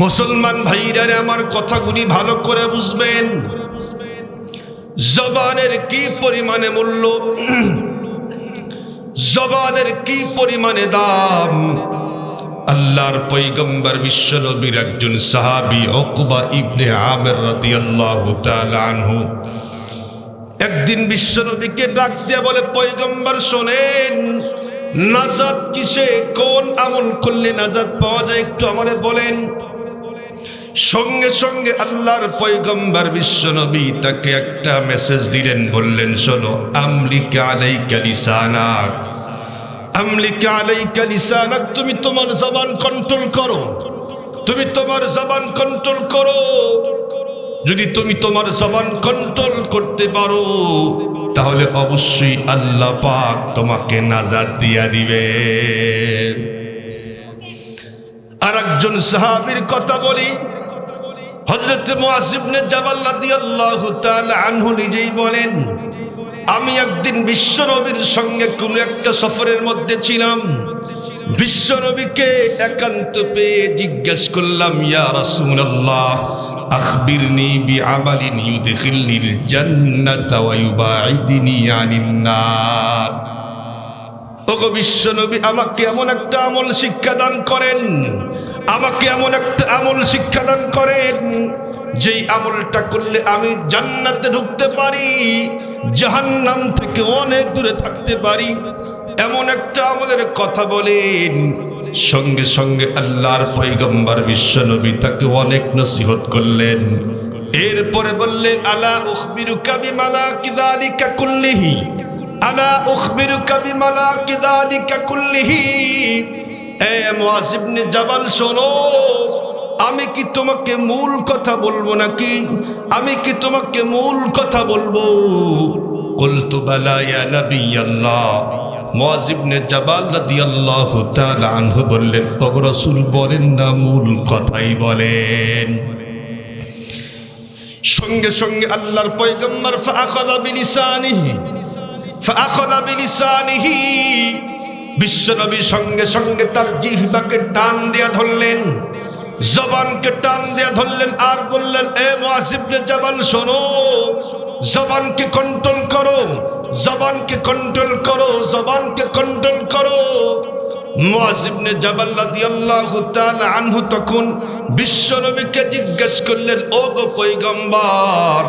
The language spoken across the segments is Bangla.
মুসলমান ভাইরা আমার কথাগুলি ভালো করে বুঝবেন। জবানের কি পরিমাণে মূল্য, জবানের কি পরিমাণে দাম। আল্লাহর পয়গম্বর বিশ্বনবীর একজন সাহাবী উকবা ইবনে আমির রাদিয়াল্লাহু তাআলা আনহু একদিন বিশ্বনবীকে ডাক দিয়ে বলে, পয়গম্বর শোনেন, নাজাত কিসে, কোন আমল করলে নাজাত পাওয়া যায় একটু আমারে বলেন। সঙ্গে সঙ্গে আল্লাহর পয়গম্বর বিশ্বনবী তাকে একটা মেসেজ দিলেন, বললেন, শোনো, আমলিকা আলাইকা লিসানাক, আমলিকা আলাইকা লিসানাক, তুমি তোমার জবান কন্ট্রোল করো, তুমি তোমার জবান কন্ট্রোল করো। যদি তুমি তোমার জবান কন্ট্রোল করতে পারো তাহলে অবশ্যই আল্লাহ পাক তোমাকে নাজাত দিয়া দিবে। আর একজন সাহাবীর কথা বলি, হযরত মুআয ইবনে জাবাল রাদিয়াল্লাহু তাআলা আনহু নিজেই বলেন, আমি একদিন বিশ্বনবীর সঙ্গে কোন একটা সফরের মধ্যে ছিলাম। বিশ্বনবীকে একান্ত পেয়ে জিজ্ঞেস করলাম, ইয়া রাসূলুল্লাহ, আখবিরনি বিআমালিন ইউদখিলনিল জান্নাতা ওয়া ইউবাইদিনি আনিন নার। ওগো বিশ্বনবী, আমাকে এমন একটা আমল শিক্ষা দান করেন, আমাকে এমন একটা আমল শিক্ষা দান করেন যেই আমলটা করলে আমি জান্নাতে ঢুকতে পারি, জাহান্নাম থেকে অনেক দূরে থাকতে পারি। এমন একটা আমলের কথা বলেন। সঙ্গে সঙ্গে আল্লাহর পয়গম্বর বিশ্বনবী তাকে অনেক নসিহত করলেন। এরপরে বললেন, আলা উখবিরুকা বিমালাকি যালিকা কুল্লিহি, আলা উখবিরুকা বিমালাকি যালিকা কুল্লিহি। এ মুআয ইবনে জাবাল, শোনো, আমি কি তোমাকে মূল কথা বলবো নাকি? আমি কি তোমাকে মূল কথা বলবো? কুলতু বালা ইয়া নবিয়াল্লাহ। মুআয ইবনে জাবাল রাদিয়াল্লাহু তাআলা আনহু বললেন, ও রাসূল, বলেন না, মূল কথাই বলেন। সঙ্গে সঙ্গে আল্লাহর পয়গম্বর ফাআখাযা বিলিসানিহি, বিশ্বনবী সঙ্গে সঙ্গে তার জিহ্বাকে টান দিয়া ধরলেন, জবানকে টান দিয়া ধরলেন, আর বললেন, এ মুআয ইবনে জাবাল, শোনো, জবানকে কন্ট্রোল করো, জবানকে কন্ট্রোল করো, জবানকে কন্ট্রোল করো। মুআয ইবনে জাবাল রাদিয়াল্লাহু তাআলা আনহু তখন বিশ্বনবীকে জিজ্ঞেস করলেন, ও গো পয়গম্বর,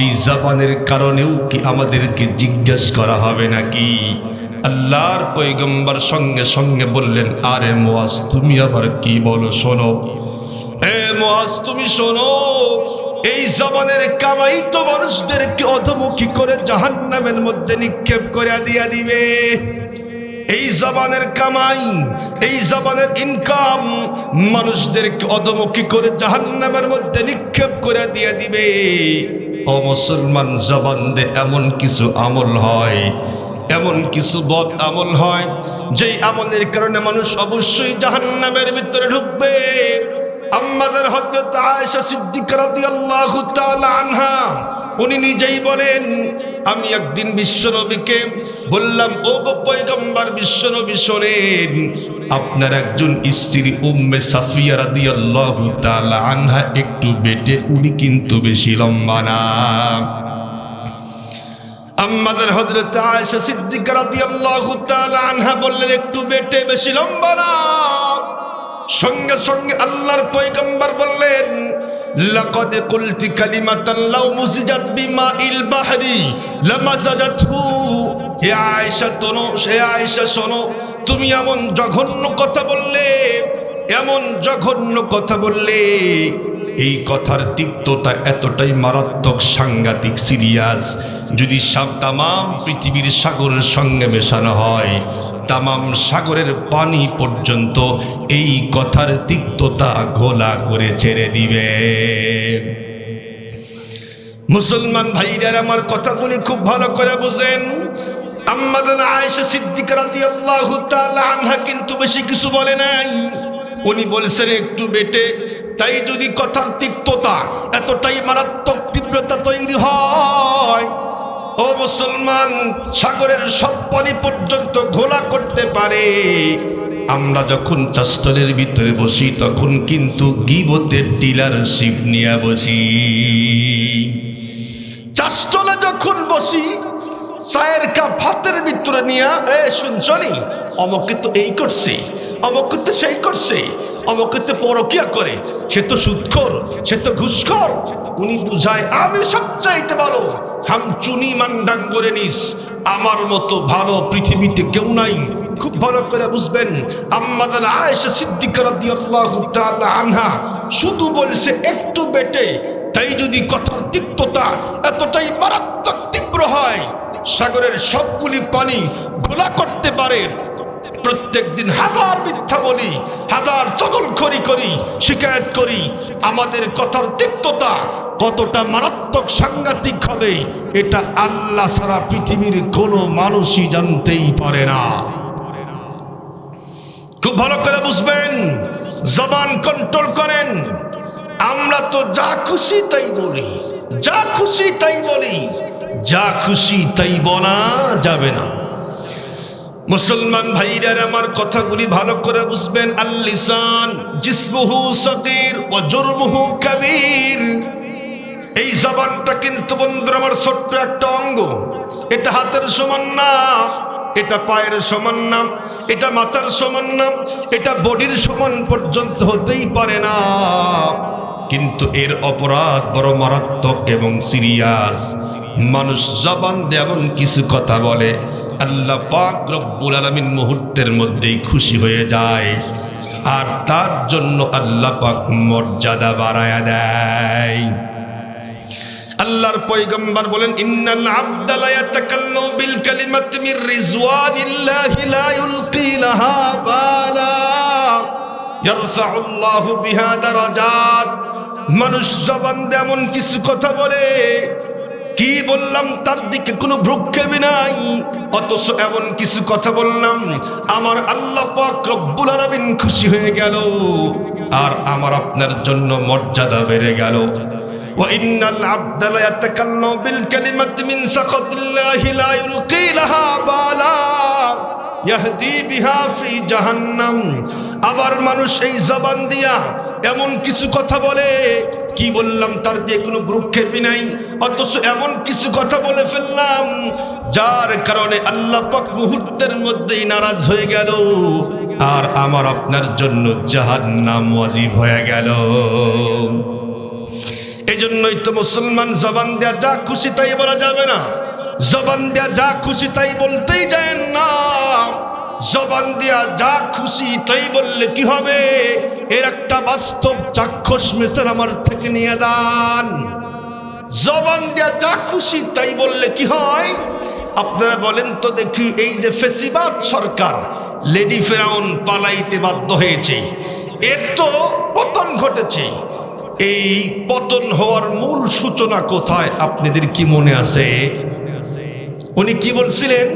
এই জবানের কারণেও কি আমাদেরকে জিজ্ঞেস করা হবে নাকি? আল্লাহর পয়গম্বর সঙ্গে সঙ্গে বললেন, আরে মুআয, তুমি আবার কি বলো, শোনো। এ মুআয, তুমি শোনো, এই জবানের কামাই তো মানুষদেরকে অধমুখী করে জাহান্নামের মধ্যে নিক্ষেপ করে দিয়া দিবে। এই জবানের কামাই, এই জবানের ইনকাম মানুষদেরকে অধমুখী করে জাহান্নামের মধ্যে নিক্ষেপ করে দিয়া দিবে। ও মুসলমান, জবান দিয়ে এমন কিছু আমল হয়, এমন কিছু বদ আমল হয়, যেই আমলের কারণে মানুষ অবশ্যই জাহান্নামের ভিতরে ঢুকবে। আমাদের হযরত আয়েশা সিদ্দিকা রাদিয়াল্লাহু তাআলা আনহা উনি নিজেই বলেন, আমি একদিন বিশ্বনবীকে বললাম, ও গো পয়গম্বর বিশ্বনবী, শোনেন, আপনার একজন স্ত্রী উম্মে সাফিয়া রাদিয়াল্লাহু তাআলা আনহা একটু বেটে, উনি কিন্তু বেশি লম্বা না। আমাদের হযরত আয়েশা সিদ্দিকা রাদিয়াল্লাহু তাআলা আনহা বললেন, একটু বেটে, বেশি লম্বা না। সঙ্গে সঙ্গে আল্লাহর পয়গম্বর বললেন, লাকাদ কুলতি কালিমাতান লাউ মুজিজাত বিমাইল বাহরি লামাজাজাতহু। হে আয়েশা, শোনো, তুমি এমন জঘন্য কথা বললে, এমন জঘন্য কথা বললে, এই কথার তিক্ততা এতটাই মারাত্মক, সাংঘাতিক, সিরিয়াস। যদি তামাম পৃথিবীর সাগরের সঙ্গে মেশানো হয়, তামাম সাগরের পানি পর্যন্ত এই কথার তিক্ততা ঘোলা করে ছেড়ে দিবে। মুসলমান ভাইরা আমার কথাগুলি খুব ভালো করে বুঝেন। আমাদের আয়েশা সিদ্দিকা রাদিয়াল্লাহু তাআলা আনহা কিন্তু বেশি কিছু বলে নাই, উনি বলেছেন একটু বেটে। তাই যদি কথার তিক্ততা এতটাই মারাত্মক তীব্রতা তৈরি হয়, ও মুসলমান, সাগরের সব পানি পর্যন্ত ঘোলা করতে পারে, আমরা যখন চাষতলের ভিতরে বসি তখন কিন্তু গীবতের ডিলারশিপ নিয়ে বসি। চাষতলে যখন বসি চায়ের কাপ ভাতের ভিতরে নিয়ে শুনছনি অমুকে তো এই করছে, অমুকে তো সেই করছে, অমুকে তো পরকিয়া করে, সে তো সুদখোর, সে তো ঘুষখোর। উনি বুঝায় আমি সবচাইতে ভালো, হাম চুনি মান্ডাং করে নিস, আমার মতো ভালো পৃথিবীতে কেউ নাই। খুব ভালো করে বুঝবেন, আম্মাদান আয়েশা সিদ্দিকা রাদিয়াল্লাহু তাআলা আনহা শুধু বলছে একটু বেটে, তাই যদি কথার তিক্ততা এতটাই মারাত্মক তীব্র হয় সাগরের সবগুলি পানি ঘোলা করতে পারে। প্রত্যেক দিন হাজার মিথ্যা বলি, হাজার চগলখড়ি করি, শিকায়ত করি, আমাদের কথার তিক্ততা কতটা মারাত্মক সাংঘাতিক হবে এটা আল্লাহ ছাড়া পৃথিবীর কোনো মানুষই জানতেই পারে না। খুব ভালো করে বুঝবেন, জবান কন্ট্রোল করেন। আমরা তো যা খুশি তাই বলি, যা খুশি তাই বলি, যা খুশি তাই বলা যাবে না। মুসলমান ভাইরা আমার কথাগুলি ভালো করে বুঝবেন। আল লিসান জিসমুহু সগীর ওয়া জুরমুহু কাবীর। এই জবানটা কিন্তু বন্ধুরা আমার ছোট্ট একটা অঙ্গ। এটা হাতের সমান না, এটা পায়ের সমান না, এটা মাথার সমান না, এটা বডির সমান পর্যন্ত হতেই পারে না, কিন্তু এর অপরাধ বড় মারাত্মক এবং সিরিয়াস। মানুষ জবান দিয়ে এমন কিছু কথা বলে আল্লাহ পাক রব্বুল আলামিন মুহূর্তের মধ্যেই খুশি হয়ে যায়, আর তার জন্য আল্লাহ পাক মর্যাদা বাড়ায়া দেয়। আল্লাহর পয়গম্বর বলেন, ইন্নাল আবদা লা ইয়াতাকাল্লামু বিল কালিমাতি মির রিজওয়ানিল্লাহি লা ইউলকি লাহা বালা ইয়ারফাউল্লাহু বিহা দারাজাত। মানুষ জবান দিয়ে এমন কিছু কথা বলে, কি বললাম তার দিকে কোনো ভ্রুক্ষেপই নাই, অথচ এমন কিছু কথা বললাম আমার আল্লাহ পাক রব্বুল আলামিন খুশি হয়ে গেল, আর আমার আপনার জন্য মর্যাদা বেড়ে গেল। وإن العبد لا يتكلم بالكلمة من سخط الله لا يلقي لها بالا يهدي بها في جهنم। আবার মানুষ এই জবান দিয়া এমন কিছু কথা বলে, কি বললাম তার দিয়ে কোনো ভ্রুক্ষেপই নাই, অথচ এমন কিছু কথা বলে ফেললাম যার কারণে আল্লাহ পাক মুহূর্তের মধ্যেই নারাজ হয়ে গেল, আর আমার আপনার জন্য জাহান্নাম ওয়াজিব হয়ে গেল। এই জন্যই তো মুসলমান জবান দেয়া যা খুশি তাই বলা যাবে না, জবান দেয়া যা খুশি তাই বলতেই যায় না। জবান দেয়া যা খুশি তাই বললে কি হবে, এর একটা বাস্তব চাক্ষুষ মিসাল আমার থেকে নিয়ে দান। জবান দেয়া যা খুশি তাই বললে কি হয় আপনারা বলেন তো দেখি। এই যে ফেসিবাদ সরকার, লেডি ফেরাউন পালাইতে বাধ্য হয়েছে, এর তো পতন ঘটেছে। এই পতন হওয়ার মূল সূচনা কোথায় আপনাদের কি মনে আছে? উনি কি বলছিলেন?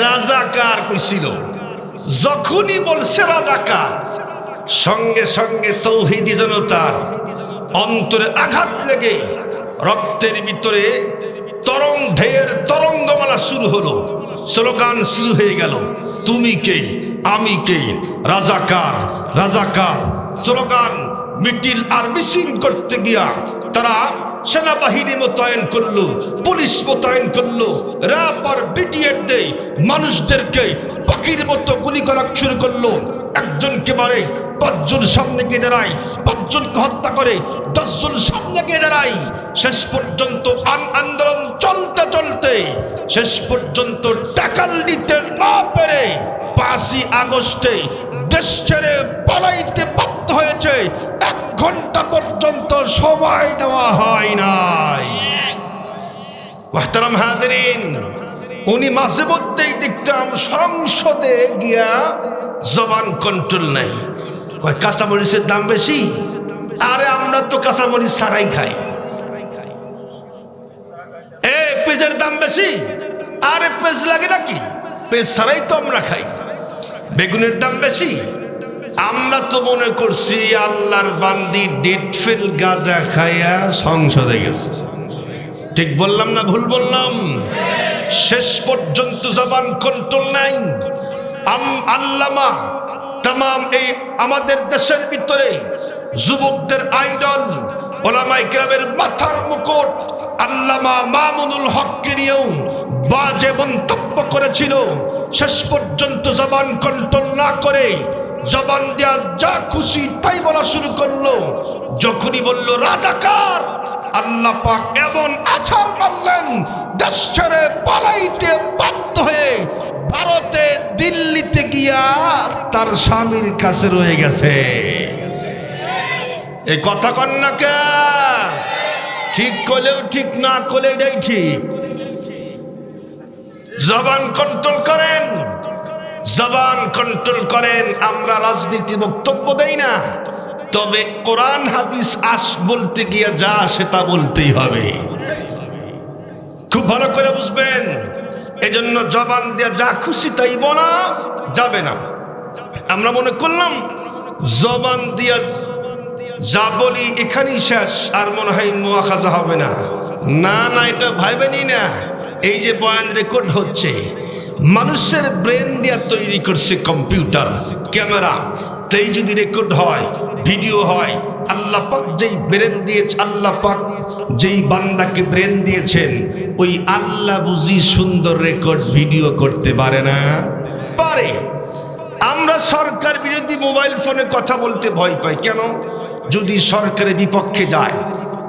রাজাকার কইছিল। যখনই বলছে রাজাকার, সঙ্গে সঙ্গে তৌহিদি জনতার অন্তরে আঘাত লেগে রক্তের ভিতরে ঢের তরঙ্গমালা শুরু হলো, স্লোগান শুরু হয়ে গেল, তুমি কে আমি কে, রাজাকার রাজাকার। স্লোগান মিটিল আর মিছিল করতে গিয়া তারা সেনাবাহিনী মোতায়েন করলো, পুলিশ মোতায়েন করলো, র্যাব আর বিডিআর দেয় মানুষদেরকে পাখির মতো গুলি করা শুরু করলো। একজনকে মারে, 5 জন সামনে গিয়ে দাঁড়ায়, 5 জনকে হত্যা করে, 10 জন সামনে গিয়ে দাঁড়ায়। শেষ পর্যন্ত আন্দোলন চলতে চলতে শেষ পর্যন্ত টাকাল দিতে না পেরে 5ই আগস্টে দেশ ছেড়ে পালাইতে বাধ্য হয়েছে। 1 ঘন্টা পর্যন্ত সময় দেওয়া হয় নাই। মুহতারাম হাজিরিন, উনি মাঝে মধ্যেই দেখতাম সংসদে গিয়া জবান কন্ট্রোল নাই, কয় কাঁচামরিচের দাম বেশি, আরে আমরা তো কাঁচামরিচ ছাড়াই খাই। পেঁয়াজের দাম বেশি, আরে পেঁয়াজ লাগে নাকি, পেঁয়াজ ছাড়াই তো আমরা খাই। বেগুনের দাম বেশি, আমরা তো মনে করছি আল্লাহর বান্দি ডেট ফেল গাঁজা খাইয়া সংসদে গেছে। ঠিক বললাম না ভুল বললাম? শেষ পর্যন্ত জবান কন্ট্রোল নাই। আল্লামা তামাম এই আমাদের দেশের ভিতরে যুবকদের আইডল ওলামায়ে কেরামের মাথার মুকুট আল্লামা মামুনুল হককে নিয়েও বাজে মন্তব্য করেছিল। শেষ পর্যন্ত জবান কন্ট্রোল না করে জবান দেওয়া যা খুশি তাই বলা শুরু করলো। যখনই বলল রাজাকার, আল্লাহ পাক এমন আছাড় মারলেন, দেশ ছেড়ে পালাইতে বাধ্য হয়ে ভারতে দিল্লিতে গিয়া তার স্বামীর কাছে রয়ে গেছে। এই কথা কন না কে? ঠিক করলেও ঠিক, না করলে এটাই ঠিক। জবান কন্ট্রোল করেন, জবান কন্ট্রোল করেন। আমরা রাজনীতি বক্তব্য দেই না, তবে কোরআন হাদিস বলতে গিয়ে যা সেটা বলতেই হবে। খুব ভালো করে বুঝবেন। এজন্য জবান দিয়ে যা খুশি তাই বলা যাবে না। আমরা মনে করলাম জবান দিয়ে যা বলি এখানেই শেষ, আর মনে হয় মুআখাজা হবে না। না না, এটা ভাইবেনই না। এই যে বয়ান রেকর্ড হচ্ছে, মানুষের ব্রেন দিয়ে তৈরি করছে কম্পিউটার, ক্যামেরা। তাই যদি রেকর্ড হয়, ভিডিও হয়, আল্লাহ পাক যেই ব্রেন দিয়েছে, আল্লাহ পাক যেই বান্দাকে ব্রেন দিয়েছেন, ওই আল্লাহ বুঝি সুন্দর রেকর্ড ভিডিও করতে পারে না? পারে। আমরা সরকার বিরোধী মোবাইল ফোনে কথা বলতে ভয় পাই কেন? যদি সরকারের বিপক্ষে যায়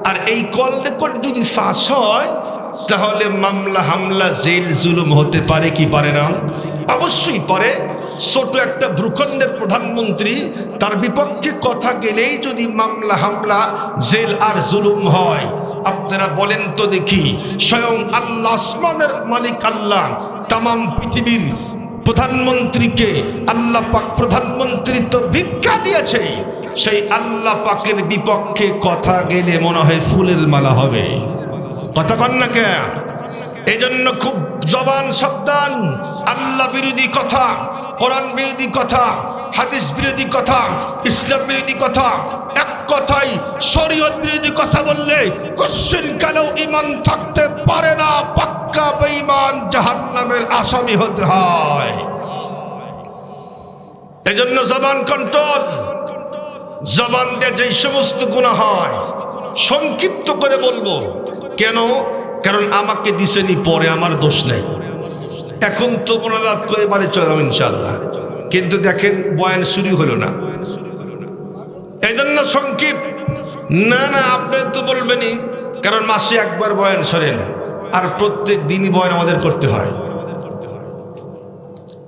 আর এই কল রেকর্ড যদি ফাঁস হয়, তাহলে মামলা হামলা জেল জুলুম হতে পারে কি পারে না? অবশ্যই পারে। ছোট একটা ভূখণ্ডের প্রধানমন্ত্রী, তার বিপক্ষে কথা গেলেই যদি মামলা হামলা জেল আর জুলুম হয়, আপনারা বলেন তো দেখি, স্বয়ং আল্লাহ, আসমানের মালিক আল্লাহ তামাম পৃথিবীর প্রধানমন্ত্রীকে আল্লাহ পাক প্রধানমন্ত্রী তো ভিক্ষা দিয়েছে, সেই আল্লাহ পাকের বিপক্ষে কথা গেলে মনে হয় ফুলের মালা হবে। কথা কন না কে? এই জন্য খুব জবান সাবধান। আল্লাহ বিরোধী কথা, কোরআন বিরোধী কথা, হাদিস বিরোধী কথা, ইসলাম বিরোধী কথা, এক কথাই শরীয়ত বিরোধী কথা বললে কোশ্চেন কালেও ঈমান থাকতে পারে না, পাক্কা বেঈমান, জাহান্নামের আসামি হতে হয়। এই জন্য জবান কন্ট্রোল। জবান দিয়ে যে সমস্ত গুনাহ হয় সংক্ষিপ্ত করে বলবো। কেন? কারণ আমাকে দিছেনি, পরে আমার দোষ নেই। এখন তো মোনাজাত করে বাড়ি চলে যাবো ইনশাআল্লাহ, কিন্তু দেখেন বয়ান শুরু হলো না। এই জন্য সংক্ষিপ্ত। না না, আপনারা তো বলবেনই, কারণ মাসে একবার বয়ান শোনেন, আর প্রত্যেক দিনই বয়ান আমাদের করতে হয়।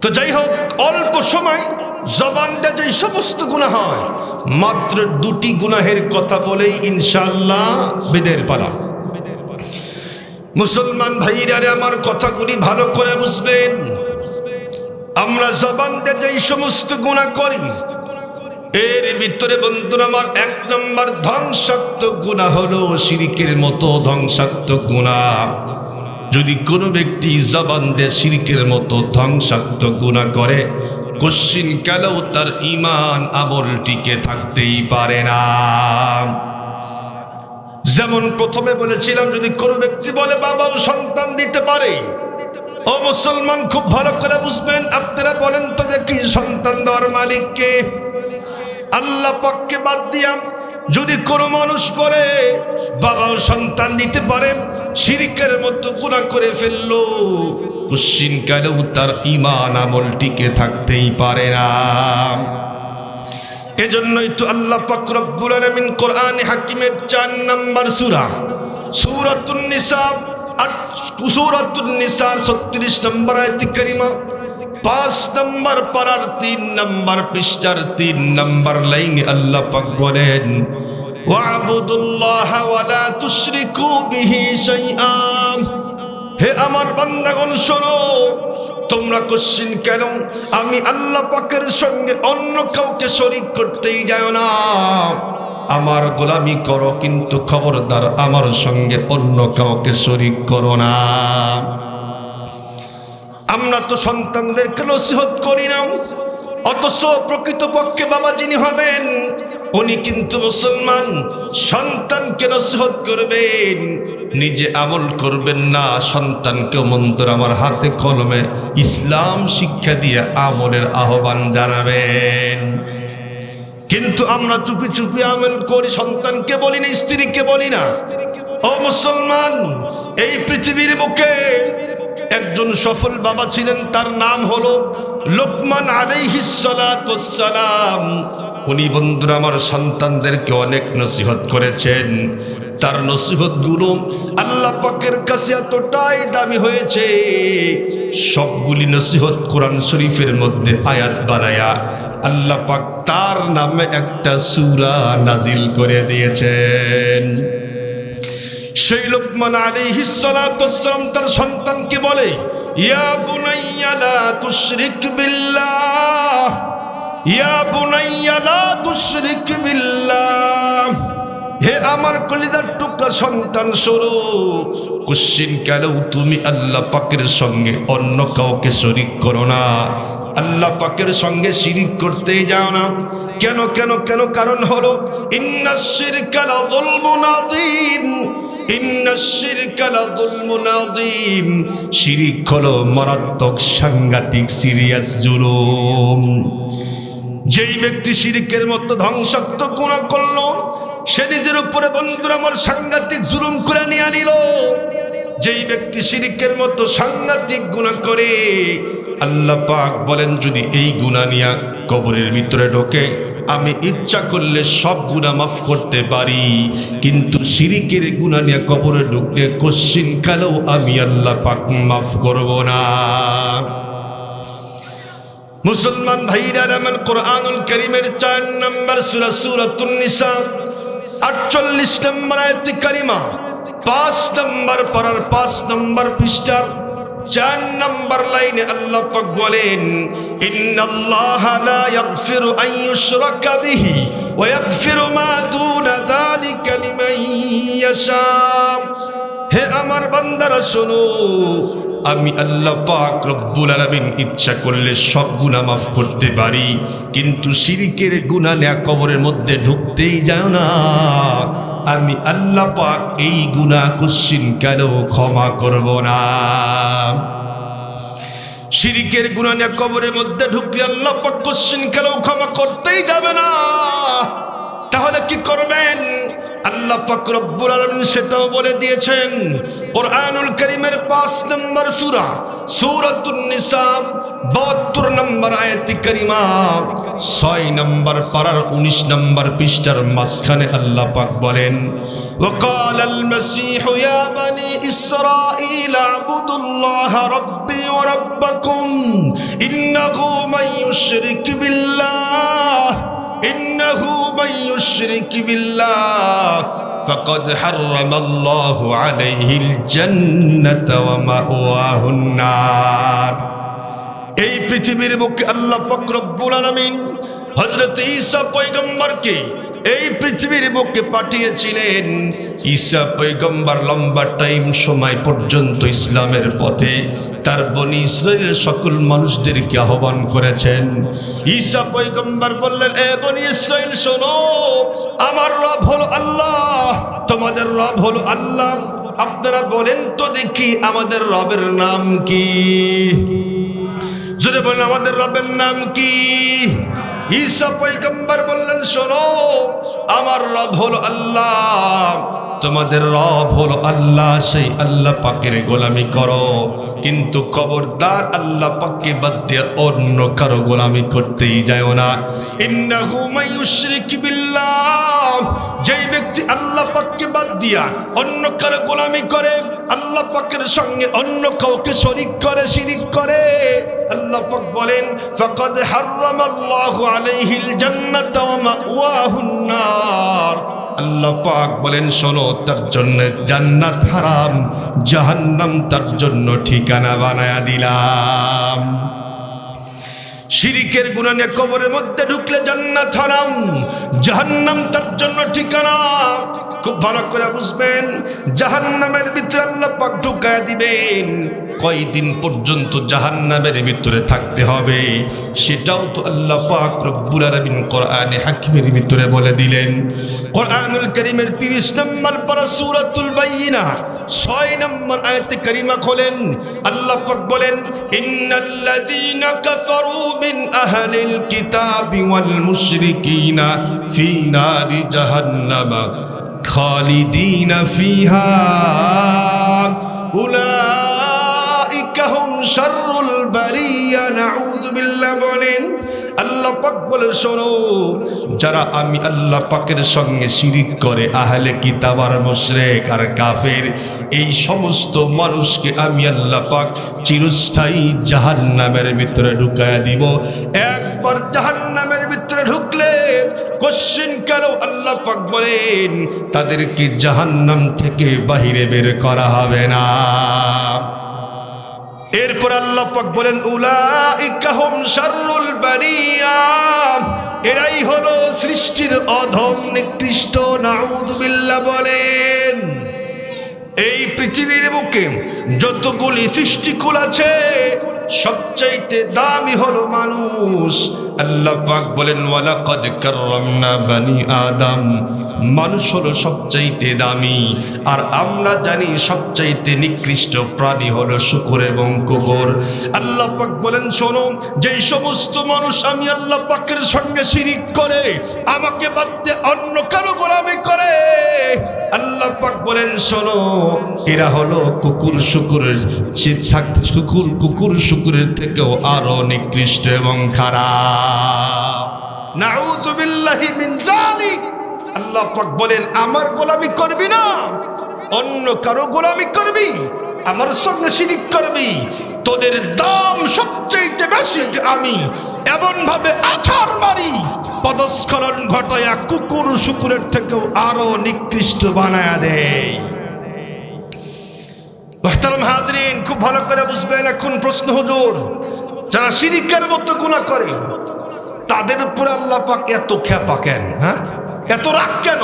তো যাই হোক, অল্প সময় জবান দিয়ে যে সমস্ত গুনাহ হয়, মাত্র দুটি গুনাহের কথা বলেই ইনশাআল্লাহ বিদের পালা। মুসলমান ভাইরা, আমার কথাগুলি ভালো করে বুঝবেন। আমরা জবান দিয়ে যে সমস্ত গুনাহ করি, এর ভিতরে বন্ধুরা আমার, এক নম্বর ধ্বংসাত্মক গুনাহ হলো শিরকের মতো ধ্বংসাত্মক গুনাহ। যদি কোনো ব্যক্তি জবান দিয়ে শিরকের মতো ধ্বংসাত্মক গুনাহ করে, কোশ্চিন কালেও তার ঈমান আমল টিকে থাকতেই পারে না। যেমন প্রথমে বলেছিলাম, যদি কোনো ব্যক্তি বলে বাবাও সন্তান দিতে পারে, ও মুসলমান খুব ভালো করে বুঝবেন। আপনারা বলেন তো দেখি, সন্তান দেওয়ার মালিক কে? আল্লাহ পাককে বাদ দিয়া যদি কোনো মানুষ বলে বাবাও সন্তান দিতে পারে, শিরকের মতো গুনাহ করে ফেললো, কোশ্চিন কালেও তার ঈমান আমল টিকে থাকতেই পারে না। এজন্যই তো আল্লাহ পাক রব্বুল আলামিন কোরআনে হাকিমের 4 নম্বর সূরা, সূরাতুন নিসা, সূরাতুন নিসা 36 নম্বর আয়াত কারিমা, 5 নম্বর পারার 3 নম্বর পৃষ্ঠার 3 নম্বর লাইনে আল্লাহ পাক বলেন, ওয়া'বুদুল্লাহা ওয়া লা তুশরিকু বিহি শাইআ। হে আমার বান্দাগণ শোনো, তোমরা কোশ্চিন কেন আমি আল্লাহ পাকের সঙ্গে অন্য কাউকে শরীক করতেই যাও না। আমার গোলামি করো, কিন্তু খবরদার আমার সঙ্গে অন্য কাউকে শরীক করো না। আমরা তো সন্তানদেরকে নসিহত করি না, অথচ প্রকৃতপক্ষে বাবা যিনি হবেন উনি কিন্তু মুসলমান। সন্তানকে নসিহত করবেন, নিজে আমল করবেন না, সন্তানকে মন্তর আমার হাতে কলমে ইসলাম শিক্ষা দিয়ে আমলের আহ্বান জানাবেন। কিন্তু আমরা চুপি চুপি আমল করি, সন্তানকে বলি না, স্ত্রীকে বলি না। ও মুসলমান, এই পৃথিবীর বুকে একজন সফল বাবা ছিলেন, তার নাম হলো লোকমান আলাইহিস সালাতু ওয়াস সালাম। উনি বন্ধুরা আমার সন্তানদেরকে অনেক নসিহত করেছেন। তার নসিহত গুলো আল্লাহ পাকের কাছে এতটাই দামি হয়েছে, সবগুলি নসিহত কোরআন শরীফের মধ্যে আয়াত বানায়া আল্লাহ পাক তার নামে একটা সূরা নাজিল করে দিয়েছেন। সেই লোকমান আলাইহিস সালাতু ওয়াস সালাম তার সন্তানকে বলে, ইয়া বুনাইয়া লা তুশরিক বিল্লাহ, ইয়া বুনাইয়া লা তুশরিক বিল্লাহ। হে আমার কলিজার টুকরা সন্তান, শোনো, কুশ্চিন কালেও তুমি আল্লাহ পাকের সঙ্গে অন্য কাউকে শরীক করো না। আল্লাহ পাকের সঙ্গে শিরিক করতে যাও না। কেন কেন কেন? কারণ হলো ইন্নাশ শিরকা লা যুলমুন আযীম, ইন্নাশ শিরকা লা যুলমুন আযীম। শিরিক হলো মারাত্মক, সাংঘাতিক, সিরিয়াস জুলুম। যেই ব্যক্তি শিরিকের মতো ধ্বংসাত্মক গুনাহ করলো, সে নিজের উপরে বন্ধুরা আমার সাংঘাতিক জুলুম করে নিয়ে নিল। যেই ব্যক্তি শিরিকের মতো সাংঘাতিক গুনাহ করে, আল্লাহ পাক বলেন যদি এই গুনাহ নিয়ে কবরের ভিতরে ঢোকে, আমি ইচ্ছা করলে সব গুনাহ মাফ করতে পারি, কিন্তু শিরিকের গুনাহ নিয়ে কবরে ঢুকলে কোশ্চিন কালেও আমি আল্লাহ পাক মাফ করব না। মুসলমান ভাইরা আমার, কোরআনুল কারীমের 4 নম্বর সূরা সূরাতুন নিসা 48 নম্বর আয়াত কারিমা, 5 নম্বর পারার 5 নম্বর পৃষ্ঠার 4 নম্বর লাইনে আল্লাহ পাক বলেন, ইন্নাল্লাহা লা ইয়াগফিরু আন ইউশরাকা বিহি ওয়া ইয়াগফিরু মা দুনা যালিকা লিমান ইয়াশা। হে আমার বান্দারা শোনো, আমি আল্লাহ পাক রব্বুল আলামিন ইচ্ছা করলে সব গুনাহ মাফ করতে পারি, কিন্তু শিরকের গুনাহ নিয়ে কবরের মধ্যে ঢুকতেই যায় না। আমি আল্লাহ পাক এই গুনাহ কুশ্চিন কালেও ক্ষমা করব না। শিরকের গুনাহ নিয়ে কবরের মধ্যে ঢুকলে আল্লাহ পাক কুশ্চিন কালেও ক্ষমা করতেই যাবে না। তাহলে কি করবেন? আল্লাহ পাক রব্বুল আলামিন সেটাও বলে দিয়েছেন। কোরআনুল কারীমের 5 নম্বর সূরা সূরাতুন নিসা 72 নম্বর আয়াত কারিমা 6 নম্বর পারার 19 নম্বর পৃষ্ঠার মাঝখানে আল্লাহ পাক বলেন, وقال المسيح يا بني إسرائيل اعبدوا الله ربي وربكم إنه من يشرك بالله إنه من يشرك بالله فقد حرم الله عليه الجنة ومأواه النار। এই পৃথিবীর বুকে আল্লাহ পাক রব্বুল আলামিন হযরত ঈসা পয়গম্বরকে এই পৃথিবীর বুকে পাঠিয়েছিলেন। ঈসা পয়গম্বর লম্বা টাইম সময় পর্যন্ত ইসলামের পথে তার বনি ইসরাইলের সকল মানুষদেরকে আহ্বান করেছেন। ঈসা পয়গম্বর বললেন, এ বনি ইসরাইল শোনো, আমার রব হলো আল্লাহ, তোমাদের রব হলো আল্লাহ। আপনারা বলেন তো দেখি আমাদের রবের নাম কি? যদি বলেন আমাদের রবের নাম কি? ঈসা পয়গম্বর বললেন, শোনো, আমার রব হলো আল্লাহ, তোমাদের রব হলো আল্লাহ, সেই আল্লাহ পাকের গোলামি করো, কিন্তু খবরদার আল্লাহ পাককে বাদ দিয়ে অন্য কারো গোলামি করতেই যায় না। ইন্নাহু মান ইউশরিক বিল্লাহ, যেই ব্যক্তি আল্লাহ পাককে বাদ দিয়া অন্য কারো গোলামি করে, আল্লাহ পাকের সঙ্গে অন্য কাউকে শরীক করে, শিরিক করে, আল্লাহ পাক বলেন ফাকাদ হারামাল্লাহু আলাইহিল জান্নাতা ওয়া মাওয়াহুন নার। আল্লাহ পাক বলেন শোনো, তার জন্য জান্নাত হারাম, জাহান্নাম তার জন্য ঠিকানা বানায়া দিলাম। শিরিকের গুনাহ নিয়ে কবরের মধ্যে ঢুকলে জান্নাত হারাম, জাহান্নাম তার জন্য ঠিকানা। খুব ভালো করে বুঝবেন, জাহান্নামের ভিতরে আল্লাহ পাক ঢুকায়া দিবেন, কয়দিন পর্যন্ত জাহান্নামের ভিতরে থাকতে হবে সেটাও তো আল্লাহ পাক রব্বুল আলামিন কোরআনে হাকিমের ভিতরে বলে দিলেন। কোরআনুল কারীমের 30 নম্বর পারা সূরাতুল বাইয়িনা 6 নম্বর আয়াতে কারিমা খোলেন, আল্লাহ পাক বলেন, ইন্নাল্লাযীনা কাফারু মিন আহলিল কিতাবি ওয়াল মুশরিকিনা ফি নারি জাহান্নামা খালিদিনা ফিহা উলাইকা হুম শাররুল বারিয়া নাউযু বিল্লাহ। বলেন আল্লাহ পাক বলে, শোনো, যারা আমি আল্লাহ পাকের সঙ্গে শিরিক করে আহলে কিতাব আর মুশরিক আর কাফের, এই সমস্ত মানুষকে আমি আল্লাহ পাক চিরস্থায়ী জাহান্নামের ভিতরে ঢুকায়া দিব। একবার জাহান্নামের ভিতরে ঢুকলে কোশ্চেন কেন আল্লাহ পাক বলেন তাদেরকে জাহান্নাম থেকে বাহিরে বের করা হবে না। এরপর আল্লাহ পাক বলেন, উলাইকা হুম শাররুল বারিয়া, এরাই হলো সৃষ্টির অধম নিকৃষ্ট। নাউযু বিল্লাহ। বলেন এই পৃথিবীর বুকে যতগুলি সৃষ্টিকুল আছে সবচাইতে দামি হলো মানুষ। আল্লাহ পাক বলেন, ওয়ালাকাদ কাররামনা বানি আদম, মানুষ হলো সবচাইতে দামি। আর আমরা জানি সবচাইতে নিকৃষ্ট প্রাণী হলো শূকর এবং কুকুর। আল্লাহ পাক বলেন, শোনো, যেই সমস্ত মানুষ আমি আল্লাহ পাকের সঙ্গে শিরিক করে আমাকে বাদ দিয়ে অন্য কারো গোলামি করে, আল্লাহ পাক বলেন, শোনো, এরা হলো কুকুর শুকুরের কুকুর শুকুরের থেকেও আরো নিকৃষ্ট এবং খারাপ। নাউযু বিল্লাহি মিন যালিক। আল্লাহ পাক বলেন, আমার গোলামি করবি না, অন্য কারো গোলামি করবি, আমার সঙ্গে শিরিক করবি, তোদের দাম সবচেয়ে বেশি। আমি এমন ভাবে আছাড় মারি, পদস্খলন ঘটায়া কুকুর শুকুরের থেকেও আরো নিকৃষ্ট বানায়া দেয়। মুহতারাম হাজরিন, খুব ভালো করে বুঝবেন। এখন প্রশ্ন, হুজুর, যারা শিরিকের মতো গুনাহ করে তাদের উপরে আল্লাহ পাক এত খেপা কেন? হ্যাঁ, এত রাগ কেন?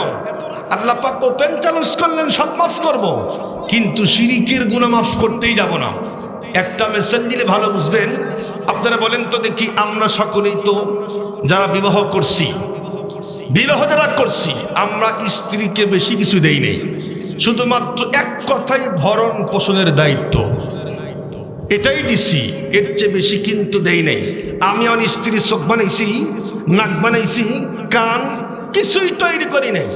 আল্লাহ পাক ওপেন চ্যালেঞ্জ করলেন, সব মাফ করব, কিন্তু শিরিকের গুনাহ মাফ করতেই যাব না। একটা মেসেজ দিলে ভালো বুঝবেন। আপনারা বলেন তো দেখি, আমরা সকলেই তো যারা বিবাহ করছি, বিবাহ যারা করছি, আমরা স্ত্রীকে বেশি কিছু দেই নেই, শুধুমাত্র এক কথাই ভরণ পোষণের দায়িত্ব এটাই দিছি, এর চেয়ে বেশি কিন্তু দেই নাই। আমি আমার স্ত্রীর চোখ বানাইছি, নাক বানাইছি, কান, কিছুই তৈরি করি নাই,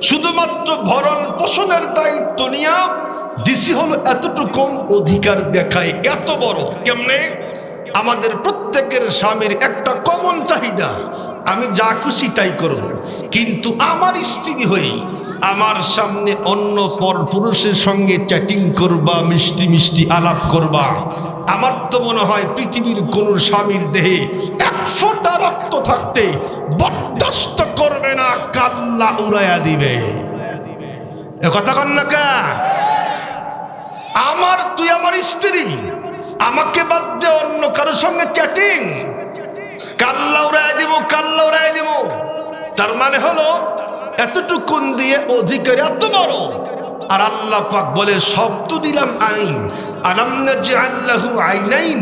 শুধুমাত্র ভরণ পোষণের দায়িত্ব নিয়ে দিছি। হলো এতটুকু অধিকার দেখায় এত বড় কেমনে? আমাদের প্রত্যেকের স্বামীর একটা কমন চাহিদা, আমি যা খুশি তাই করব, কিন্তু আমার স্ত্রী হয়ে আমার সামনে অন্য পর পুরুষের সঙ্গে চ্যাটিং করবা, মিষ্টি মিষ্টি আলাপ করবা, আমার তো মনে হয় পৃথিবীর কোন স্বামীর দেহে এক ফোঁটা রক্ত থাকতে বরদাস্ত করবে না, কাল্লা উড়াইয়া দিবে। এ কথা কন না কা? তুই আমার স্ত্রী, আমাকে বাদ দিয়ে অন্য কারোর সঙ্গে চ্যাটিং, কাল্লা উড়াই দিব, কাল্লা উড়াই দিব। তার মানে হলো এতটুকুন দিয়ে অধিকার এত বড়। আর আল্লাহ পাক বলে, সব তো দিলাম আইন, আলাম নাজআল লাহু আইনাইন,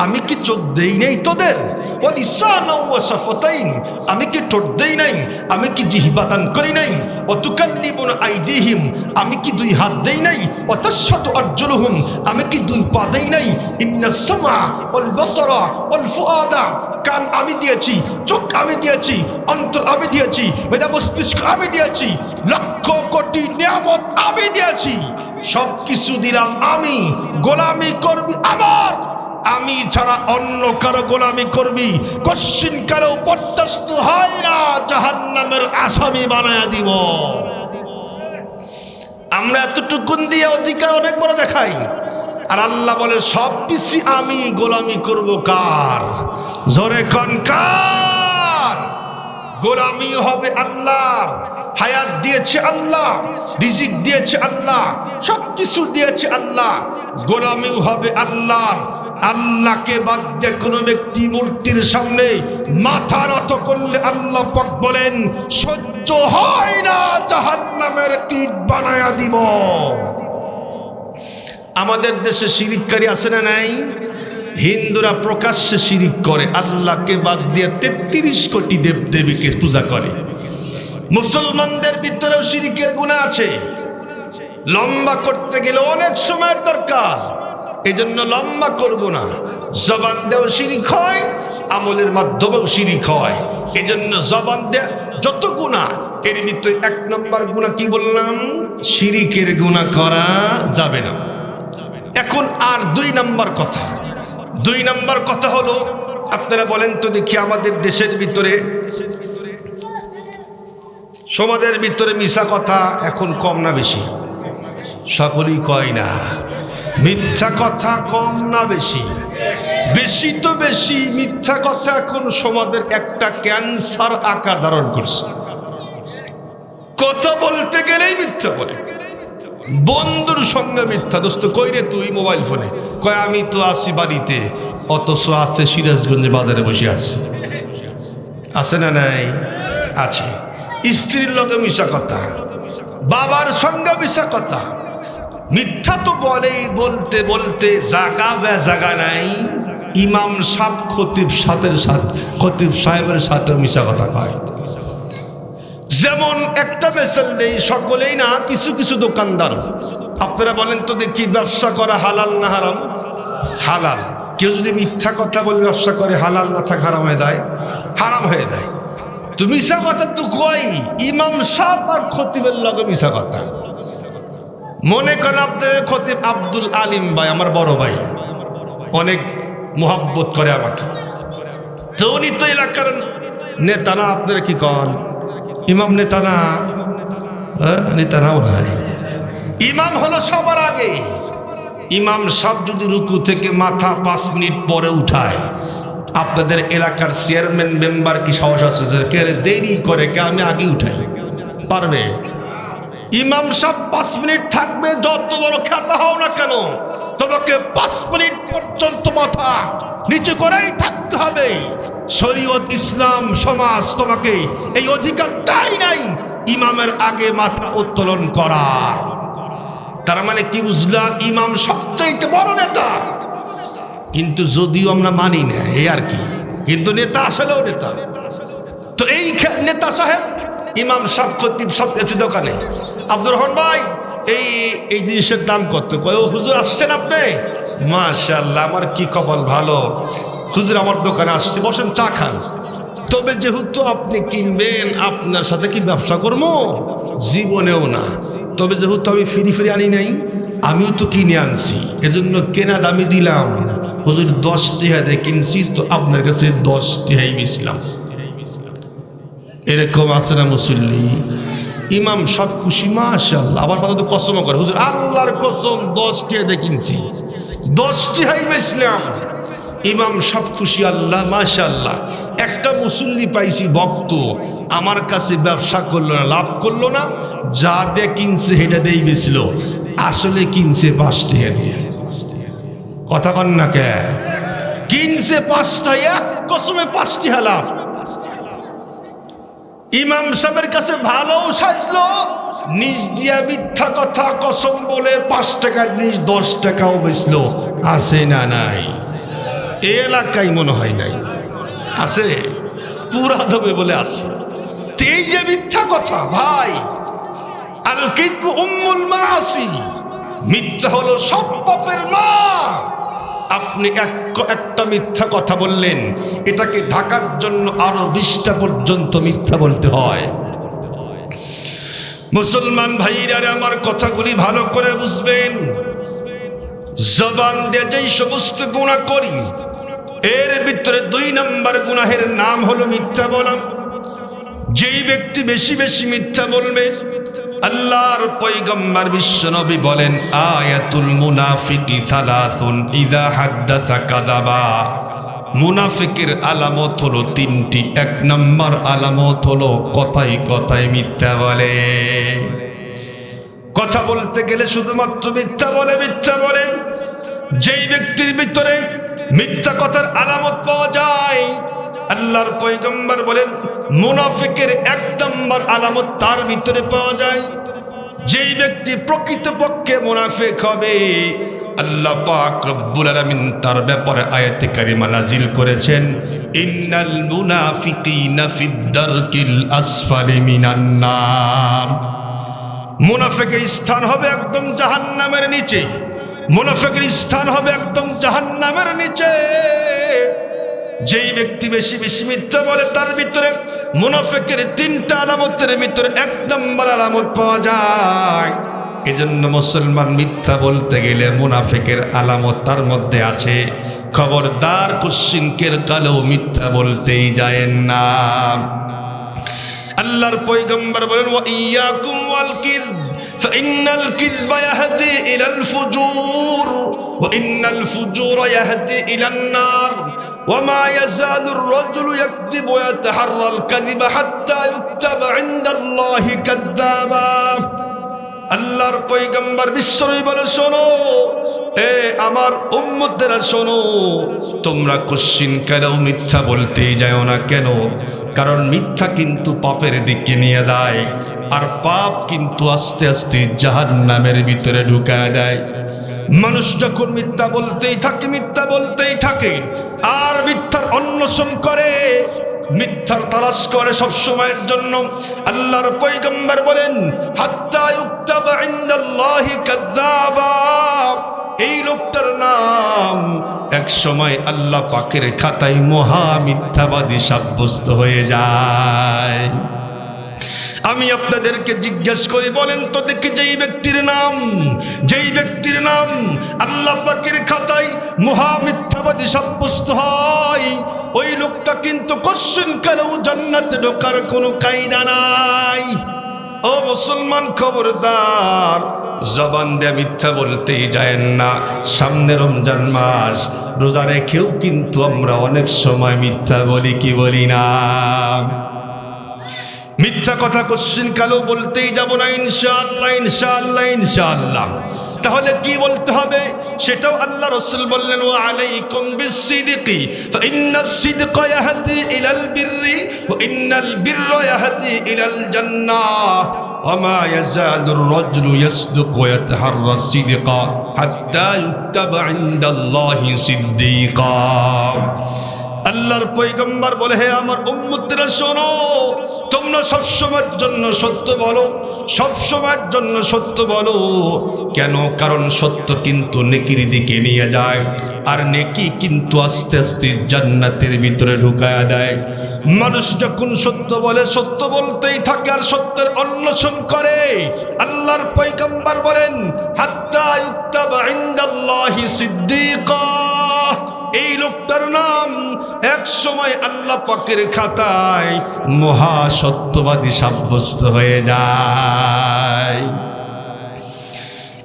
আমি কি চোখ দেই নাই তোদের? ওয়া লিসানাও ওয়া শাফাতাইন, আমি কি ঠোঁট দেই নাই? আমি কি জিহ্বা দান করি নাই? ওয়া তুকাল্লিবুনা আইদিহিম, আমি কি দুই হাত দেই নাই? ওয়া তাশহাদু আরজুলুহুম, আমি কি দুই পা দেই নাই? ইন্নাস সামআ ওয়াল বাসারা ওয়াল ফুআদা, কান আমি দিয়েছি, চোখ আমি দিয়েছি, অন্তর আমি দিয়েছি, মেধা মস্তিষ্ক আমি দিয়েছি, লক্ষ কোটি নিয়ামত আমি দিয়েছি, সব কিছু দিলাম আমি। গোলামি করবি আমার, আমি ছাড়া অন্য কারো গোলামি করবি, কোশ্চিন কারো বরদাস্ত হয় না, জাহান্নামের আসামি বানায়া দিব। আমরা এতটুকুন দিয়ে অধিকার অনেক বড় দেখাই, আর আল্লাহ বলে সব কিছু আমি, গোলামি করব কার? জোরে কোন কার? গোলামি হবে আল্লাহর। হায়াত দিয়েছে আল্লাহ, রিজিক দিয়েছে আল্লাহ, সবকিছু দিয়েছে আল্লাহ, গোলামিও হবে আল্লাহর। আল্লাহকে বাদ দিয়ে কোনো ব্যক্তি মূর্তির সামনে মাথা নত করলে আল্লাহ পাক বলেন সহ্য হয় না, জাহান্নামের কীট বানায়া দিব। আমাদের দেশে শিরিককারী আছে না নাই? হিন্দুরা প্রকাশ্যে শিরিক করে, আল্লাহকে বাদ দিয়ে 33 কোটি দেব দেবীকে পূজা করে। মুসলমানদের ভিতরেও শিরিকের গুনাহ আছে। লম্বা করতে গেলে অনেক সময়ের দরকার, এই জন্য লম্বা করব না। জবান দেও শিরিক হয়, আমলের মাধ্যমেও শিরিক হয়। এই জন্য জবান দেয়া যত গুনাহ, এর ভিতরে 1 নম্বর গুনাহ কি বললাম? শিরিকের গুনাহ করা যাবে না। এখন আর 2 নম্বর কথা। 2 নম্বর কথা হলো, আপনারা বলেন তো দেখি, আমাদের দেশের ভিতরে, সমাজের ভিতরে মিশা কথা এখন কম না বেশি? সকলেই কয় না। মিথ্যা কথা কম না বেশি? বেশি তো বেশি। মিথ্যা কথা এখন সমাজের একটা ক্যান্সার আকার ধারণ করছে। কথা বলতে গেলেই মিথ্যা বলে। বন্ধুর সঙ্গে মিথ্যা। দোস্ত কই রে তুই? মোবাইল ফোনে। কয় আমি তো আসি বাড়িতে, অথচ আছে সিরাজগঞ্জে বাজারে বসে আছে। আছে না নাই? আছে। স্ত্রীর লগে মিশা কথা, বাবার সঙ্গে মিশা কথা। মিথ্যা তো বলেই, বলতে বলতে জাগা বেজাগা নাই। ইমাম সাহেব খতিব সাহেবের সাথে মিশা কথা কয়। যেমন একটা মেসেল নেই, সকলেই না, কিছু কিছু দোকানদার। আপনারা বলেন তো দেখি, ব্যবসা করা হালাল না হারাম? হালাল। কেউ যদি মিথ্যা কথা বলে ব্যবসা করে, হালাল না থাক হারাম হয়ে যায়? হারাম হয়ে যায়। তো মিশা কথা তো কই? ইমাম সাহেব আর খতিবের লগে মিশা কথা। মনে করেন আপনাদের খতিব আব্দুল আলিম ভাই, আমার বড় ভাই, অনেক মোহাব্বত করে আমাকে। তো উনি তো এলাকার নেতা না? আপনারা কি কন? ইমাম নেতা না? নেতা নাও নাই। ইমাম হলো সবার আগে। ইমাম সাহেব যদি রুকু থেকে মাথা 5 মিনিট পরে উঠায়, আপনাদের এলাকার চেয়ারম্যান মেম্বার কি সাহস আছে যে কে দেরি করে, কে আমি আগে উঠাই? পারবে? ইমাম সাহেব 5 মিনিট থাকবে, যত বড় খেতা হও না কেন, তোমাকে 5 মিনিট পর্যন্ত মাথা নিচু করেই থাকতে হবে। শরীয়ত, ইসলাম, সমাজ তোমাকে এই অধিকারটাই নাই ইমামের আগে মাথা উত্তোলন করার। তার মানে কি বুঝলা? ইমাম সবচাইতে বড় নেতা। কিন্তু যদিও আমরা মানি না, এই আর কি, কিন্তু নেতা আসলেও নেতা। তো এই নেতা সাহেব, ইমাম সাহেব, খতিব সব গেছে দোকানে। আব্দুর রহমান ভাই, এই জিনিসের দাম কত? কয়, ও হুজুর আসছেন আপনি? মাশাআল্লাহ, আমার কি কপাল ভালো, হুজুর আমার দোকানে আসছে, বসেন চা খান। তবে যেহেতু আপনি কিনবেন, আপনার সাথে কি ব্যবসা করবো? জীবনেও না। তবে যেহেতু আমি ফিরি আনি নাই, আমিও তো কিনে আনছি, এজন্য কেনা দামি দিলাম। হুজুর 10 টাকা দিয়ে কিনছি, তো আপনার কাছে 10 টাকাই বেচলাম। এরকম আছে না মুসল্লি? ইমাম সব খুশি, মাশাআল্লাহ। আবার কথা তো কসমও করে, হুজুর আল্লাহর কসম 10 টাকা দিয়ে কিনছি, 10 টাকাই বেচলাম। ইমাম সব খুশি, আল্লাহ মাশাআল্লাহ। একটা মুসল্লি পাইছি ভক্ত, আমার কাছে ব্যবসা করলো না, লাভ করলো না, যা দিয়ে কিনছে সেটা দিয়েই বেচল। আসলে কিনছে 5 টাকা দিয়ে। কথা কন না কে? কিনছে 5 টাকা, কসমে 5 টাকা লাভ। ইমাম সাহেবের কাছে ভালো সাজলো, নিজ দিয়া মিথ্যা কথা কসম বলে 5 টাকার জিনিস 10 টাকাও বেচলো। আছে না নাই? এই এলাকায় মনে হয় নাই, আছে? পুরা দমে বলে আছে। এই যে মিথ্যা কথা ভাই, আল কিযবু উম্মুল মাআসি, মিথ্যা হলো সব পাপের মা। আপনি একটা মিথ্যা কথা বললেন, এটাকে ঢাকার জন্য আরো 20টা পর্যন্ত মিথ্যা বলতে হয়। মুসলমান ভাইরা, আমার কথাগুলি ভালো করে বুঝবেন। জবান দিয়ে যেই সমস্ত গুনাহ করি, এর ভিতরে 2 নম্বর গুনাহের নাম হলো মিথ্যা বলা। যেই ব্যক্তি বেশি বেশি মিথ্যা বলবে, আল্লাহর পয়গম্বর বিশ্বনবী বলেন, আয়াতুল মুনাফিকি সালাসুন ইযা হাদ্দাসা কাযাবা। মুনাফিকের আলামত হলো 3টি। 1 নম্বর আলামত হলো কথায় কথায় মিথ্যা বলে। কথা বলতে গেলে শুধুমাত্র মিথ্যা বলে। যেই ব্যক্তির ভিতরে মিথ্যা কথার আলামত পাওয়া যায়, আল্লাহর পয়গম্বর বলেন মুনাফিকের 1 নম্বর আলামত তার ভিতরে পাওয়া যায়। যেই ব্যক্তি প্রকৃতপক্ষে মুনাফিক হবে, আল্লাহ পাক রব্বুল আলামিন তার ব্যাপারে আয়াতে কারিমা নাজিল করেছেন, ইন্নাল মুনাফিকিনা ফিদ দারকিল আসফালি মিনান নার। মুনাফিকের স্থান হবে একদম জাহান্নামের নিচে, মুনাফিকের স্থান হবে একদম জাহান্নামের নিচে। যেই ব্যক্তি বেশি বেশি মিথ্যা বলে তার ভিতরে মুনাফিকের তিনটা আলামতের ভিতরে এক নম্বর আলামত পাওয়া যায়। এজন্য মুসলমান মিথ্যা বলতে গেলে মুনাফিকের আলামত তার মধ্যে আছে। খবরদার কুশ্চিনকের কালেও মিথ্যা বলতেই যায় না। আল্লাহর পয়গম্বর বলেন, ওয়া ইয়াকুম ওয়াল কিযব ফাইন্নাল কিযবা ইয়াহদি ইলাল ফুজুর ওয়া ইন্নাল ফুজুরা ইয়াহদি ইলান নার ওয়া মা ইয়াজালুর রাজুলু ইয়াকযিবু ওয়া ইয়াতাহাররাল কাযিবা হাত্তা ইউকতাবা ইনদাল্লাহি কাযযাবা। আল্লাহর পয়গম্বর বিশ্বনবী বলে, শোনো এ আমার উম্মতেরা শোনো, তোমরা কোশ্চিনকালেও মিথ্যা বলতেই যাও না। কেন? কারণ মিথ্যা কিন্তু পাপের দিকে নিয়ে দেয়, আর পাপ কিন্তু আস্তে আস্তে জাহান্নামের ভিতরে ঢুকায় দেয়। মানুষ যখন মিথ্যা বলতেই থাকে, মিথ্যা বলতেই থাকে, আর মিথ্যার অন্বেষণ করে, মিথ্যার তালাশ করে সব সময়ের জন্য, আল্লাহর পয়গম্বর বলেন, হাত্তা ইউকতাবা ইনদাল্লাহি কাযযাবা। এই লোকটার নাম এক সময় আল্লাহ পাকের খাতায় মহা মিথ্যাবাদী সাব্যস্ত হয়ে যায়। আমি আপনাদেরকে জিজ্ঞেস করি, বলেন তো দেখি, যেই ব্যক্তির নাম আল্লাহ পাকের খাতায় মহা মিথ্যাবাদী সাব্যস্ত হয়, ওই লোকটা কিন্তু কোশ্চিনকালেও জান্নাতে ঢোকার কোনো কায়দা নাই। ও মুসলমান, খবরদার, জবান দিয়ে মিথ্যা বলতেই যায় না। সামনে রমজান মাস, রোজা রেখেও কিন্তু আমরা অনেক সময় মিথ্যা বলি, কি বলি না? মিথ্যা কথা কোশ্চিনকালেও বলতেই যাব না, ইনশাআল্লাহ ইনশাআল্লাহ ইনশাআল্লাহ। তাহলে কি বলতে হবে সেটাও আল্লাহ রাসূল বললেন, ওয়া আলাইকুম বিসসিদকি ফাইন্নাস সিদকা ইয়াহদি ইলাল বিররি ওয়া ইন্নাল বিররা ইয়াহদি ইলাল জান্নাহ ওয়া মা ইয়াজালুর রাজুলু ইয়াসদুকু ওয়া ইয়াতাহাররা সিদকা হাত্তা ইউকতাবা ইনদাল্লাহি সিদ্দীকা। আল্লাহর পয়গম্বর বলে, হে আমার উম্মতেরা শোনো, তোমরা সবসময়ের জন্য সত্য বলো, সবসময়ের জন্য সত্য বলো। কেন? কারণ সত্য কিন্তু নেকির দিকে নিয়ে যায়, আর নেকি কিন্তু আস্তে আস্তে জান্নাতের ভিতরে ঢুকায়া দেয়। মানুষ যখন সত্য বলে, সত্য বলতেই থাকে আর সত্যের অন্বেষণ করে, আল্লাহর পয়গম্বর বলেন, হাত্তা ইউকতাবা ইনদাল্লাহি সিদ্দীকা। এই লোকটার নাম এক সময় আল্লাহ পাকের খাতায় মহা সত্যবাদী সাব্যস্ত হয়ে যায়।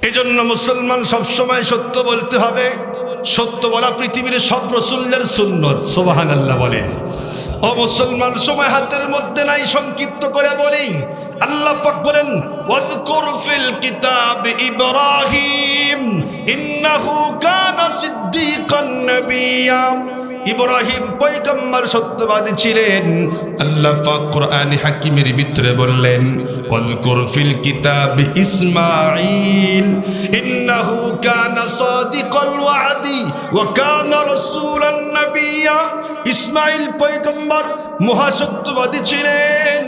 এজন্য মুসলমান সবসময় সত্য বলতে হবে। সত্য বলা পৃথিবীর সব রাসূলের সুন্নত, সুবহানাল্লাহ বলেন। ও মুসলমান, সময় হাতের মধ্যে নাই, সংক্ষিপ্ত করে বলি। আল্লাহ পাক বলেন, ওয়াযকুর ফিল কিতাব ইব্রাহিম ইন্নাহু কানা সিদ্দীকান নাবিয়্যা। ইব্রাহিম পয়গম্বর সত্যবাদী ছিলেন। আল্লাহ পাক কোরআনে হাকিমের ভিতরে বললেন, ওয়াযকুর ফিল কিতাব ইসমাঈল ইন্নাহু কানা সাদিকাল ওয়াদি ওয়া কানা রাসূলান নাবিয়্যা। ইসমাঈল পয়গম্বর মহাসত্যবাদী ছিলেন।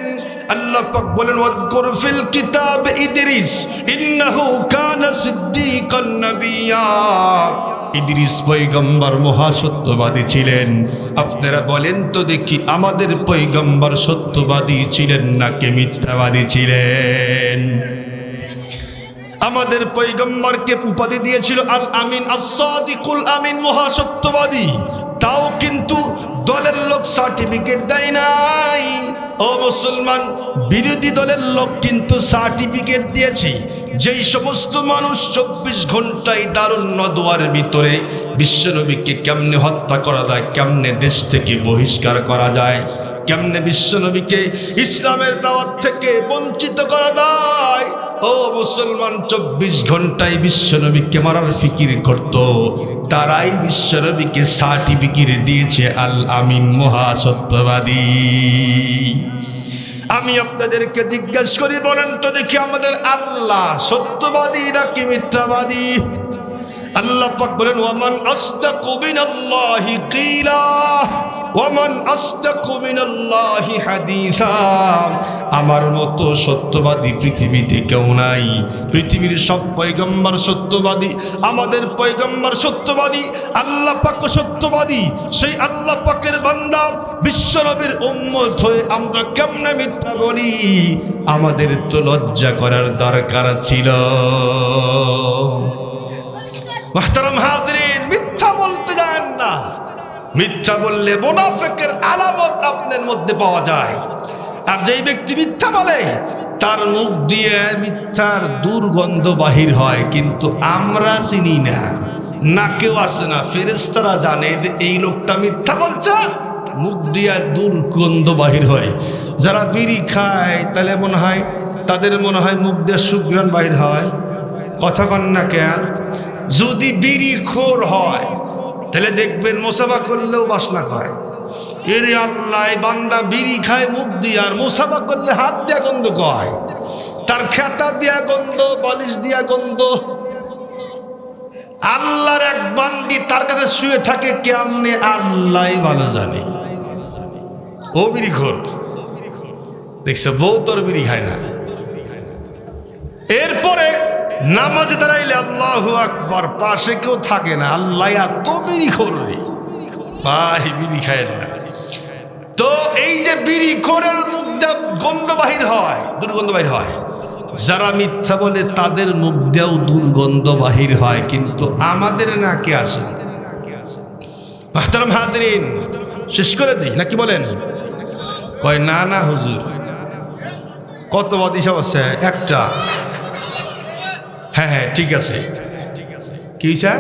আল্লাহ পাক বলেন, ওয়াযকুর ফিল কিতাব ইদ্রিস ইন্নাহু কানা সিদ্দীকান নাবিয়্যা। ইদ্রিস পয়গম্বর মহাসত্যবাদী ছিলেন। আপনারা বলেন তো দেখি, আমাদের পয়গম্বর সত্যবাদী ছিলেন নাকি মিথ্যাবাদী ছিলেন? আমাদের পয়গম্বরকে উপাধি দিয়েছিল আল আমিন, আস-সাদিকুল আমিন, মহাসত্যবাদী। তাও কিন্তু দলের লোক সার্টিফিকেট দেয় নাই। ও মুসলমান, বিরোধী দলের লোক কিন্তু সার্টিফিকেট দিয়েছে। যেই সমস্ত মানুষ 24 ঘন্টায় দারুণ দোয়ার ভিতরে বিশ্বনবীকে কেমনে হত্যা করা যায়, কেমনে দেশ থেকে বহিষ্কার করা যায়, কেমনে বিশ্বনবীকে ইসলামের দাওয়াত থেকে বঞ্চিত করা যায়, ও মুসলমান 24 ঘন্টায় বিশ্বনবীকে মারার ফিকির করত, তারাই বিশ্বনবীকে সার্টিফিকেট দিয়েছে আল আমিন, মহাসত্যবাদী। আমি আপনাদেরকে জিজ্ঞাসা করি, বলেন তো দেখি, আমাদের আল্লাহ সত্যবাদী নাকি মিথ্যাবাদী? আল্লাহ পাক বলেন ওয়ামান আসতাকু মিনাল্লাহি কিলা ওয়ামান আসতাকু মিনাল্লাহি হাদিসা। আমার মতো সত্যবাদী পৃথিবীতে কেউ নাই। পৃথিবীর সব পয়গম্বর সত্যবাদী, আমাদের পয়গম্বর সত্যবাদী, আল্লাহ পাক সত্যবাদী। সেই আল্লাহ পাকের বান্দা বিশ্বনবীর উম্মত হয়ে আমরা কেমনে মিথ্যা বলি? আমাদের তো লজ্জা করার দরকার ছিল। মুহতারাম হাজিরিন, মিথ্যা বলতে যান না। মিথ্যা বললে মুনাফিকের আলামত আপনার মধ্যে পাওয়া যায়। আর যেই ব্যক্তি মিথ্যা বলে তার মুখ দিয়ে মিথ্যার দুর্গন্ধ বাহির হয়, কিন্তু আমরা চিনি না, না কেউ আসে না, ফেরেশতারা জানে যে এই লোকটা মিথ্যা বলছে, মুখ দিয়ে দুর্গন্ধ বাহির হয়। যারা বিড়ি খায় তাহলে মনে হয় তাদের মনে হয় মুখ দিয়ে সুঘ্রাণ বাহির হয়। কথা কন না কেন? যদি বিড়ি খোর হয় তাহলে দেখবেন মোসাফা করলেও বাসনা করে। এরে আল্লাহ, বান্দা বিড়ি খায় মুখ দিয়ে, আর মোসাফা করলে হাত দিয়া গন্ধ কয়, তার খেতা দিয়া গন্ধ, বালিশ দিয়া গন্ধ। আল্লাহর এক বান্দি তার কাছে শুয়ে থাকে কেমনে আল্লাহ ভালো জানে। ও বিড়ি খোর, দেখছে বউ তোর বিড়ি খায় না। এরপরে নামাজে দাঁড়াইলে আল্লাহু আকবার, পাশে কেউ থাকে না, আল্লাহ এত বিড়ি খোরবে, ভাই বিড়ি খায় না। তো এই যে বিড়ি খোরের মুখ দিয়ে গন্ধ বাহির হয়, দুর্গন্ধ বাহির হয়। যারা মিথ্যা বলে তাদের মুখ দিয়েও দুর্গন্ধ বাহির হয়, কিন্তু আমাদের নাকে আসে না। মুহতারাম হাজিরিন, শেষ করে দিই নাকি বলেন? কয় না না হুজুর, কত বাদিশা আছে? একটা। হ্যাঁ হ্যাঁ ঠিক আছে। কি স্যার?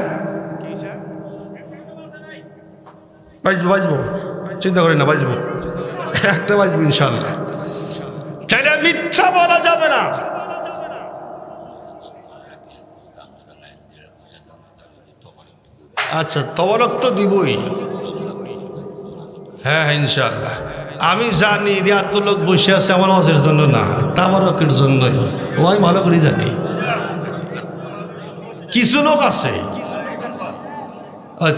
বাজবো বাজবো, চিন্তা করেন না, বাজবো, একটা বাজবো ইনশাল্লাহ। তাহলে মিথ্যা বলা যাবে না। আচ্ছা, তবরক তো দিবই। হ্যাঁ হ্যাঁ ইনশাল্লাহ। আমি জানি যে এত লোক বসে আছে আমার হজের জন্য না, তাবারকের জন্যই। ও আমি ভালো করে জানি। কিছু লোক আছে,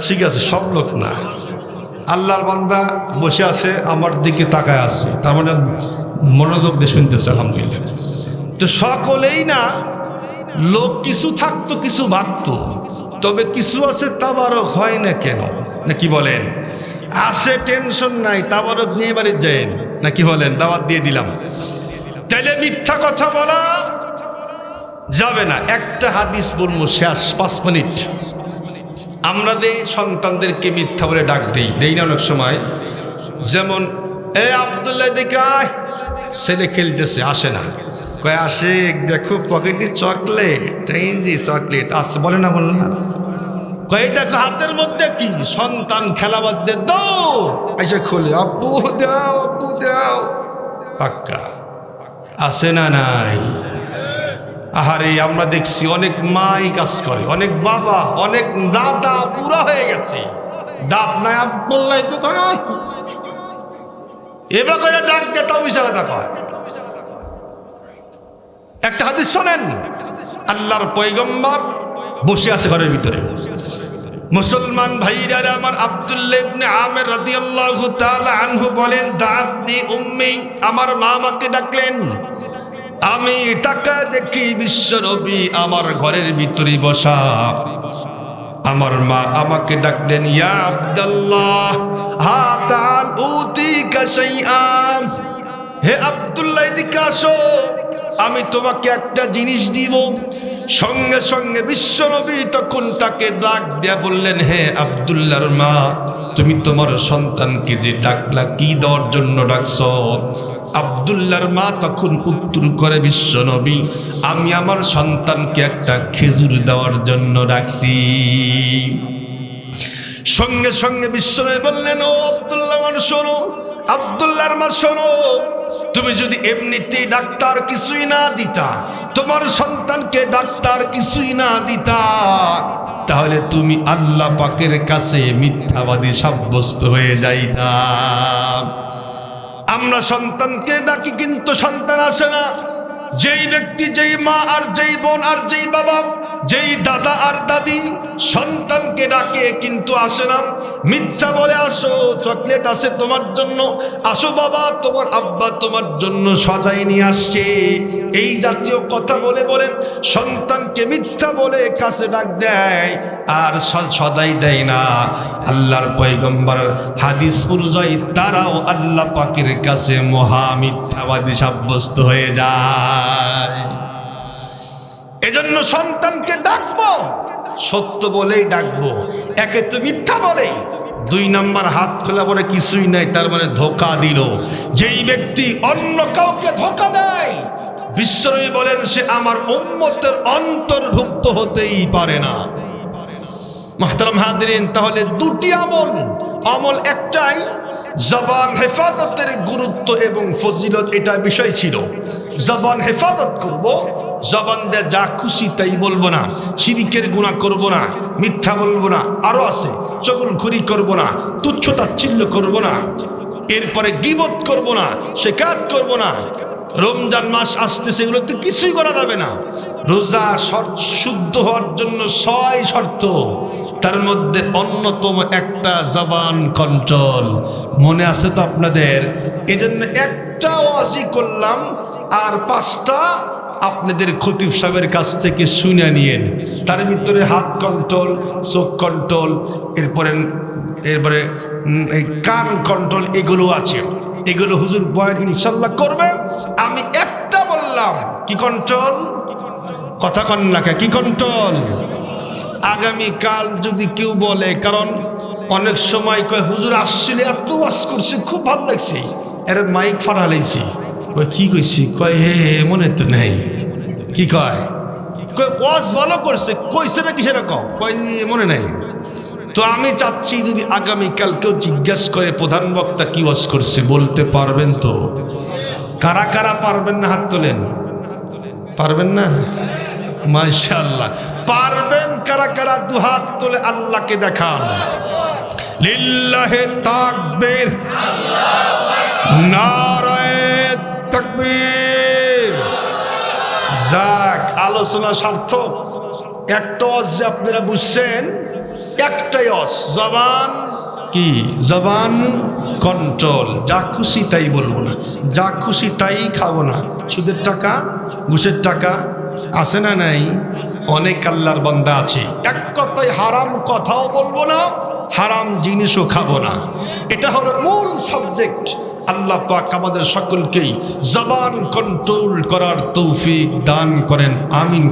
ঠিক আছে, সব লোক না। আল্লাহর বান্দা বসে আছে, আমার দিকে তাকায় আছে, তার মানে মনোযোগ দিয়ে শুনতেছে, আলহামদুলিল্লাহ। তো সকলেই না, লোক কিছু থাকতো, কিছু ভাবতো, তবে কিছু আছে তাবারক হয় না কেন, না কি বলেন? আসে, টেনশন নাই, তাবারক নিয়ে বাড়ি যায় না কি বলেন? দাওয়াত দিয়ে দিলাম। তাইলে মিথ্যা কথা বলা যাবে না। একটা হাদিস বলবো, শেষ 5 মিনিট। আমরা সন্তানদেরকে মিথ্যা বলে ডাক দেই না অনেক সময়। যেমন এ আব্দুল্লাহ দিকে আয়, ছেলে খেলতেছে, আসে না, কয় আসে, দেখো পকেটে চকলেট, এই যে চকলেট আছে, বলে না বলে না, কয় দেখো হাতের মধ্যে কি, সন্তান খেলা বাদ দিয়ে দৌড় এসে খোলে, আব্বু দাও, আব্বু দাও। পাক্কা আসে না নাই? আহারে, আমরা দেখছি অনেক মাই কাজ করে, অনেক বাবা, অনেক দাদা পুরা হয়ে গেছে, দাঁত নাই, আব্দুল্লাহ এবার করে ডাক দে, তাও বিশালতা কয়। একটা হাদিস শোনেন, আল্লাহর পয়গম্বর বসে আছে ঘরের ভিতরে। মুসলমান ভাইরা আমার, আব্দুল্লাহ ইবনে আমির রাদিয়াল্লাহু তাআলা আনহু বলেন, দাদি উম্মি, আমার মা আমাকে ডাকলেন। আমি তাকায় দেখি বিশ্বনবী আমার ঘরের ভিতরে বসা। আমার মা আমাকে ডাকলেন, ইয়া আব্দুল্লাহ হা তাআল উতিকা শাইআন, হে আব্দুল্লাহ এদিকে আসো, আমি তোমাকে একটা জিনিস দিব। সঙ্গে সঙ্গে বিশ্বনবী তখন তাকে ডাক দিয়া বললেন, হে আব্দুল্লাহর মা, তুমি তোমার সন্তানকে যে ডাকলা, কি দেওয়ার জন্য ডাকছো? আব্দুল্লাহর মা তখন উত্তর করে, বিশ্বনবী, আমি আমার সন্তানকে একটা খেজুর দেওয়ার জন্য ডাকছি। সঙ্গে সঙ্গে বিশ্বনবী বললেন, ও আব্দুল্লাহ শোনো, আব্দুল্লাহর মা শোনো, তুমি যদি এমনিতেই ডাক্তার কিছুই না দিতা, তোমার সন্তানকে ডাক্তার কিছুই না দিতা, তাহলে তুমি আল্লাহ পাকের কাছে মিথ্যাবাদী সাব্যস্ত হয়ে যাইতা। আমরা সন্তানকে ডাকি, কিন্তু সন্তান আসে না। যেই ব্যক্তি, যেই মা আর যেই বোন আর যেই বাবা যেই দাদা আর দাদি সন্তানকে ডাকে কিন্তু আসে না, মিথ্যা বলে আসো চকলেট আছে তোমার জন্য, আসো বাবা তোমার আব্বা তোমার জন্য সদাই নিয়ে আসছে, এই জাতীয় কথা বলে বলে সন্তানকে মিথ্যা বলে কাছে ডাক দেয় আর সদাই দেয় না। আল্লাহর পয়গম্বর হাদিস অনুযায়ী তারাও আল্লাহ পাকের কাছে মহা মিথ্যাবাদী সাব্যস্ত হয়ে যায়। এজন্য সন্তানকে ডাকবো সত্য বলেই ডাকবো, একে তো মিথ্যা বলে, 2 নাম্বার হাত খোলা পরে কিছুই নাই, তার মানে ধোঁকা দিল। যেই ব্যক্তি অন্য কাউকে ধোঁকা দেয় বিশ্বনবী বলেন সে আমার উম্মতের অন্তর্ভুক্ত হতেই পারে না। মুহতারাম হাজিরিন, তাহলে 2টি আমল একটাই, জবান হেফাজতের গুরুত্ব এবং ফজিলত এটা বিষয় ছিল। জবান হেফাজত করব, জবান দিয়ে যা খুশি তাই বলবো না, শিরিকের গুনাহ করব না, মিথ্যা বলবো না, আরো আছে চগলখড়ি করব না, তুচ্ছ তাচ্ছিল্য করব না, এরপরে গীবত করব না, শিকায়ত করব না। রমজান মাস আসতেছে, এগুলোতে কিছুই করা যাবে না। রোজা শুদ্ধ হওয়ার জন্য 6 শর্ত, তার মধ্যে অন্যতম একটা জবান কন্ট্রোল। মনে আছে তো আপনাদের? এজন্য একটা ওয়াজি করলাম আর 5টা আপনাদের খতিব সাহেবের কাছ থেকে শুনে নিয়েন। তার ভিতরে হাত কন্ট্রোল, চোখ কন্ট্রোল, এরপরে কান কন্ট্রোল, এগুলো আছে। এগুলো হুজুর বয়ান ইনশাল্লাহ করবে। আমি একটা বললাম, কি কন্ট্রোল? কথা কন না, কি কন্ট্রোল? আগামীকাল যদি কেউ বলে, কারণ অনেক সময় কয় হুজুর আসছিল এত ওয়াজ করছে খুব ভালো লাগছে, এর মাইক ফাটা লাইছি, কয় কি কইছি, কয় হে মনে তো নেই, কি কয় ওয়াজ ভালো করছে, কইছে না কিসের কয় মনে নেই। তো আমি চাচ্ছি যদি আগামীকাল কেউ জিজ্ঞাসা করে প্রধান বক্তা কি ওয়াজ করছে বলতে পারবেন তো? কারা কারা পারবেন না হাত তোলেন? পারবেন না? মাশাআল্লাহ পারবেন। কারা কারা 2 হাত তুলে আল্লাহকে দেখান। লিল্লাহি তাকবীর, নারায়ে তাকবীর। যাক, আলোচনা সার্থক। একটা ওয়াজ যে আপনারা বুঝছেন, একটাই ওয়াজ, জবান কি? জবান কন্ট্রোল। যা খুশি তাই বলবো না, যা খুশি তাই খাবো না। সুদের টাকা, ঘুষের টাকা আছে না নাই? অনেক আল্লাহর বান্দা আছে, এক কথায় হারাম কথাও বলবো না, হারাম জিনিসও খাবো না। এটা হলো মূল সাবজেক্ট। আল্লাহ পাক আমাদের সকলকেই জবান কন্ট্রোল করার তৌফিক দান করেন, আমিন।